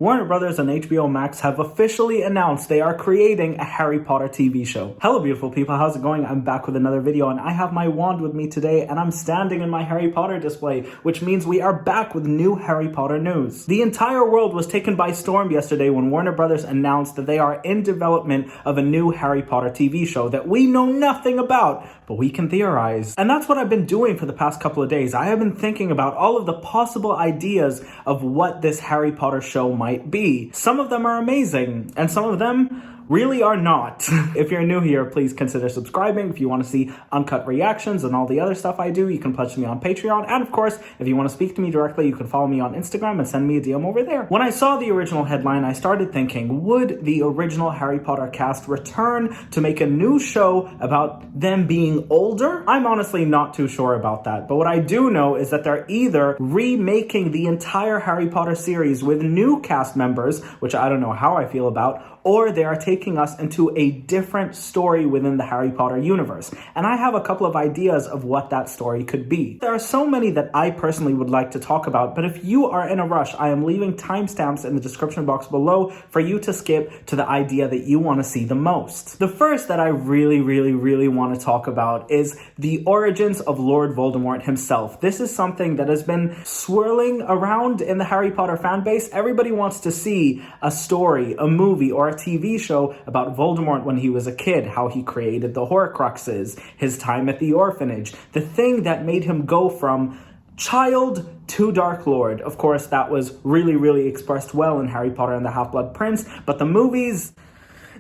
Warner Brothers and HBO Max have officially announced they are creating a Harry Potter TV show. Hello beautiful people, how's it going? I'm back with another video and I have my wand with me today and I'm standing in my Harry Potter display, which means we are back with new Harry Potter news. The entire world was taken by storm yesterday when Warner Brothers announced that they are in development of a new Harry Potter TV show that we know nothing about, but we can theorize. And that's what I've been doing for the past couple of days. I have been thinking about all of the possible ideas of what this Harry Potter show might be. Some of them are amazing, and some of them really are not. If you're new here, please consider subscribing. If you want to see uncut reactions and all the other stuff I do, you can pledge to me on Patreon. And of course, if you want to speak to me directly, you can follow me on Instagram and send me a DM over there. When I saw the original headline, I started thinking, would the original Harry Potter cast return to make a new show about them being older? I'm honestly not too sure about that. But what I do know is that they're either remaking the entire Harry Potter series with new cast members, which I don't know how I feel about, or they are taking us into a different story within the Harry Potter universe. And I have a couple of ideas of what that story could be. There are so many that I personally would like to talk about, but if you are in a rush, I am leaving timestamps in the description box below for you to skip to the idea that you want to see the most. The first that I really want to talk about is the origins of Lord Voldemort himself. This is something that has been swirling around in the Harry Potter fan base. Everybody wants to see a story, a movie, or a TV show about Voldemort when he was a kid, how he created the Horcruxes, his time at the orphanage, the thing that made him go from child to Dark Lord. Of course, that was really expressed well in Harry Potter and the Half-Blood Prince, but the movies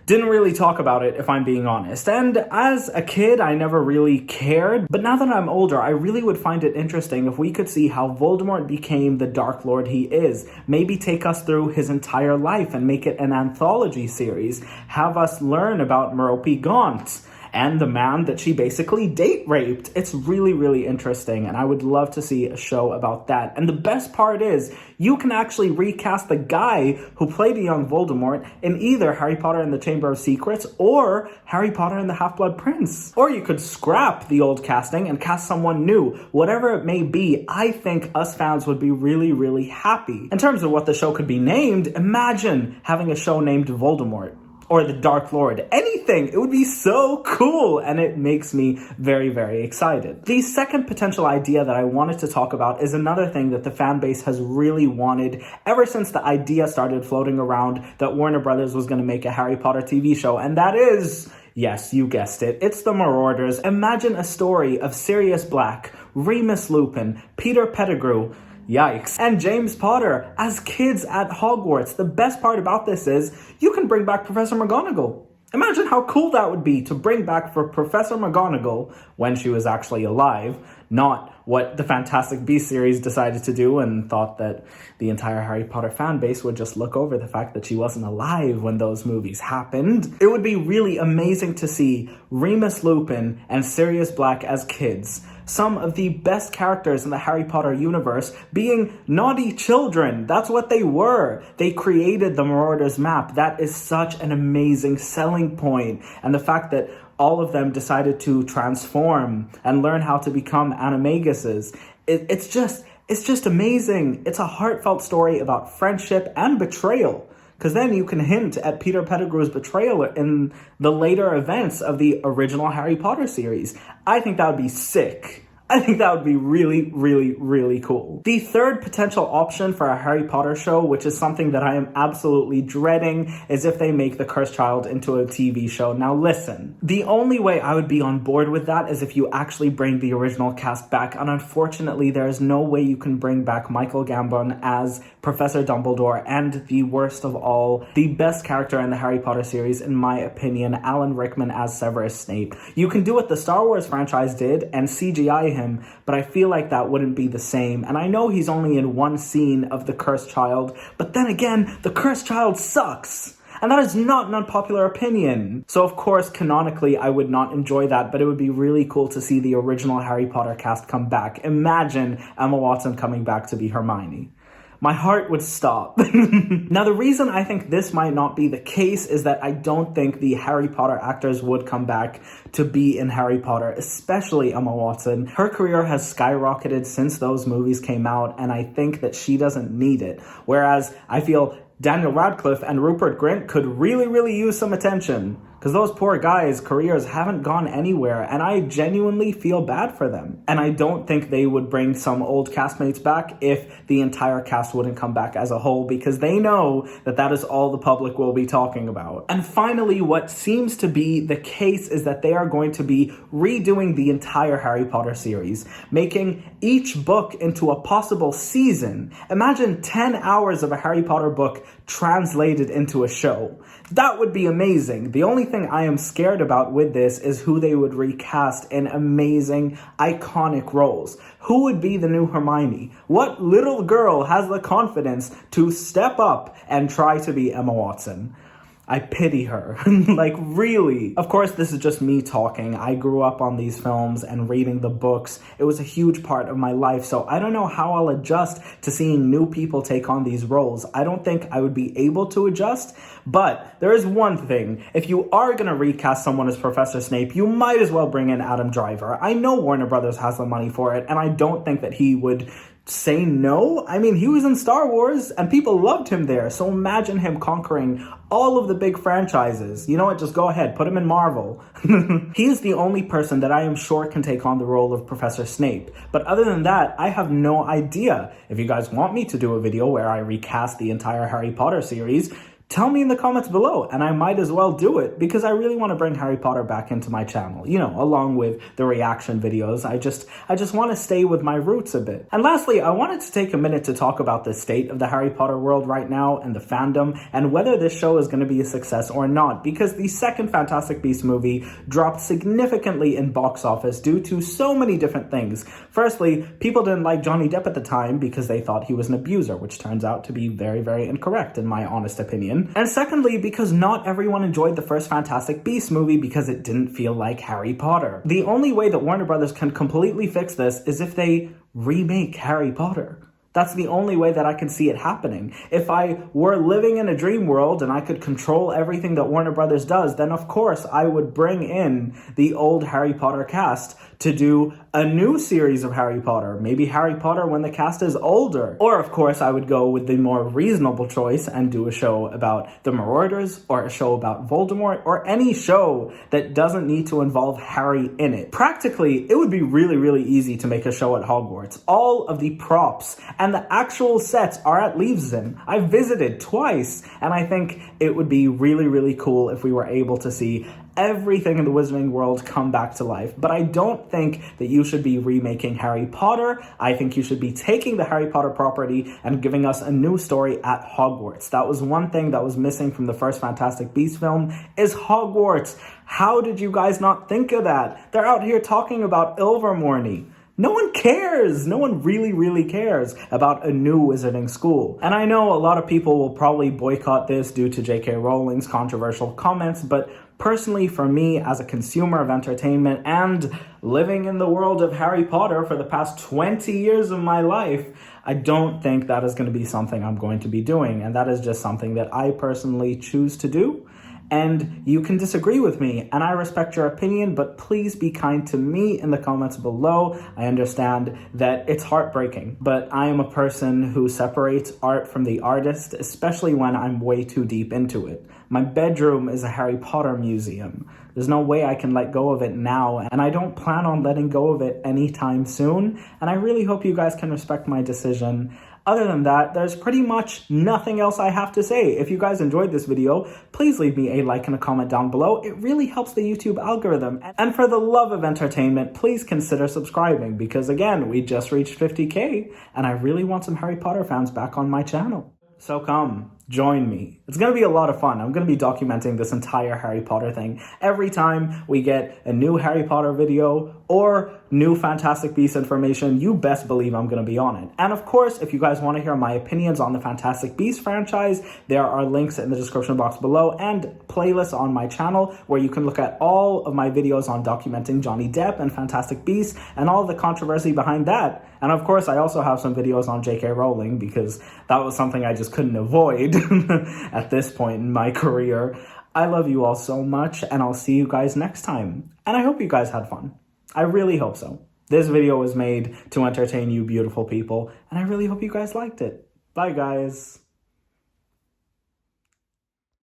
didn't really talk about it, if I'm being honest. And as a kid, I never really cared. But now that I'm older, I really would find it interesting if we could see how Voldemort became the Dark Lord he is. Maybe take us through his entire life and make it an anthology series. Have us learn about Merope Gaunt and the man that she basically date raped. It's really interesting, and I would love to see a show about that. And the best part is, you can actually recast the guy who played a young Voldemort in either Harry Potter and the Chamber of Secrets or Harry Potter and the Half-Blood Prince. Or you could scrap the old casting and cast someone new. Whatever it may be, I think us fans would be really happy. In terms of what the show could be named, imagine having a show named Voldemort or the Dark Lord, anything. It would be so cool, and it makes me very excited. The second potential idea that I wanted to talk about is another thing that the fan base has really wanted ever since the idea started floating around that Warner Brothers was going to make a Harry Potter TV show, and that is, yes, you guessed it, it's the Marauders. Imagine a story of Sirius Black, Remus Lupin, Peter Pettigrew, yikes, and James Potter as kids at Hogwarts. The best part about this is you can bring back Professor McGonagall. Imagine how cool that would be to bring back for Professor McGonagall when she was actually alive, not what the Fantastic Beasts series decided to do and thought that the entire Harry Potter fan base would just look over the fact that she wasn't alive when those movies happened. It would be really amazing to see Remus Lupin and Sirius Black as kids, some of the best characters in the Harry Potter universe being naughty children. That's what they were. They created the Marauders map. That is such an amazing selling point. And the fact that all of them decided to transform and learn how to become animaguses, it's just amazing. It's a heartfelt story about friendship and betrayal. Because then you can hint at Peter Pettigrew's betrayal in the later events of the original Harry Potter series. I think that would be sick. I think that would be really cool. The third potential option for a Harry Potter show, which is something that I am absolutely dreading, is if they make The Cursed Child into a TV show. Now listen, the only way I would be on board with that is if you actually bring the original cast back, and unfortunately there is no way you can bring back Michael Gambon as Professor Dumbledore, and the worst of all, the best character in the Harry Potter series, in my opinion, Alan Rickman as Severus Snape. You can do what the Star Wars franchise did and CGI him, but I feel like that wouldn't be the same. And I know he's only in one scene of The Cursed Child, but then again, The Cursed Child sucks. And that is not an unpopular opinion. So of course, canonically, I would not enjoy that, but it would be really cool to see the original Harry Potter cast come back. Imagine Emma Watson coming back to be Hermione. My heart would stop. Now, the reason I think this might not be the case is that I don't think the Harry Potter actors would come back to be in Harry Potter, especially Emma Watson. Her career has skyrocketed since those movies came out, and I think that she doesn't need it. Whereas I feel Daniel Radcliffe and Rupert Grint could really use some attention. Because those poor guys' careers haven't gone anywhere, and I genuinely feel bad for them. And I don't think they would bring some old castmates back if the entire cast wouldn't come back as a whole, because they know that that is all the public will be talking about. And finally, what seems to be the case is that they are going to be redoing the entire Harry Potter series, making each book into a possible season. Imagine 10 hours of a Harry Potter book translated into a show. That would be amazing. The only thing I am scared about with this is who they would recast in amazing, iconic roles. Who would be the new Hermione? What little girl has the confidence to step up and try to be Emma Watson? I pity her. Like, really. Of course, this is just me talking. I grew up on these films and reading the books. It was a huge part of my life, so I don't know how I'll adjust to seeing new people take on these roles. I don't think I would be able to adjust, but there is one thing. If you are going to recast someone as Professor Snape, you might as well bring in Adam Driver. I know Warner Brothers has the money for it, and I don't think that he would say no. I mean, he was in Star Wars and people loved him there. So imagine him conquering all of the big franchises. You know what? Just go ahead. Put him in Marvel. He is the only person that I am sure can take on the role of Professor Snape. But other than that, I have no idea. If you guys want me to do a video where I recast the entire Harry Potter series, tell me in the comments below, and I might as well do it, because I really want to bring Harry Potter back into my channel, you know, along with the reaction videos. I just want to stay with my roots a bit. And lastly, I wanted to take a minute to talk about the state of the Harry Potter world right now and the fandom, and whether this show is going to be a success or not, because the second Fantastic Beasts movie dropped significantly in box office due to so many different things. Firstly, people didn't like Johnny Depp at the time because they thought he was an abuser, which turns out to be very incorrect in my honest opinion. And secondly, because not everyone enjoyed the first Fantastic Beasts movie because it didn't feel like Harry Potter. The only way that Warner Brothers can completely fix this is if they remake Harry Potter. That's the only way that I can see it happening. If I were living in a dream world and I could control everything that Warner Brothers does, then of course I would bring in the old Harry Potter cast to do a new series of Harry Potter. Maybe Harry Potter when the cast is older. Or of course I would go with the more reasonable choice and do a show about the Marauders, or a show about Voldemort, or any show that doesn't need to involve Harry in it. Practically, it would be really easy to make a show at Hogwarts. All of the props and the actual sets are at Leavesden. I visited twice, and I think it would be really cool if we were able to see everything in the Wizarding world come back to life. But I don't think that you should be remaking Harry Potter. I think you should be taking the Harry Potter property and giving us a new story at Hogwarts. That was one thing that was missing from the first Fantastic Beasts film, is Hogwarts. How did you guys not think of that? They're out here talking about Ilvermorny. No one cares. No one really cares about a new Wizarding school. And I know a lot of people will probably boycott this due to J.K. Rowling's controversial comments, but personally, for me, as a consumer of entertainment and living in the world of Harry Potter for the past 20 years of my life, I don't think that is going to be something I'm going to be doing. And that is just something that I personally choose to do. And you can disagree with me, and I respect your opinion, but please be kind to me in the comments below. I understand that it's heartbreaking, but I am a person who separates art from the artist, especially when I'm way too deep into it. My bedroom is a Harry Potter museum. There's no way I can let go of it now, and I don't plan on letting go of it anytime soon, and I really hope you guys can respect my decision. Other than that, there's pretty much nothing else I have to say. If you guys enjoyed this video, please leave me a like and a comment down below. It really helps the YouTube algorithm. And for the love of entertainment, please consider subscribing, because again, we just reached 50K, and I really want some Harry Potter fans back on my channel. So come, join me. It's going to be a lot of fun. I'm going to be documenting this entire Harry Potter thing. Every time we get a new Harry Potter video or new Fantastic Beasts information, you best believe I'm going to be on it. And of course, if you guys want to hear my opinions on the Fantastic Beasts franchise, there are links in the description box below and playlists on my channel where you can look at all of my videos on documenting Johnny Depp and Fantastic Beasts and all the controversy behind that. And of course, I also have some videos on J.K. Rowling, because that was something I just couldn't avoid at this point in my career. I love you all so much, and I'll see you guys next time. And I hope you guys had fun. I really hope so. This video was made to entertain you beautiful people, and I really hope you guys liked it. Bye, guys.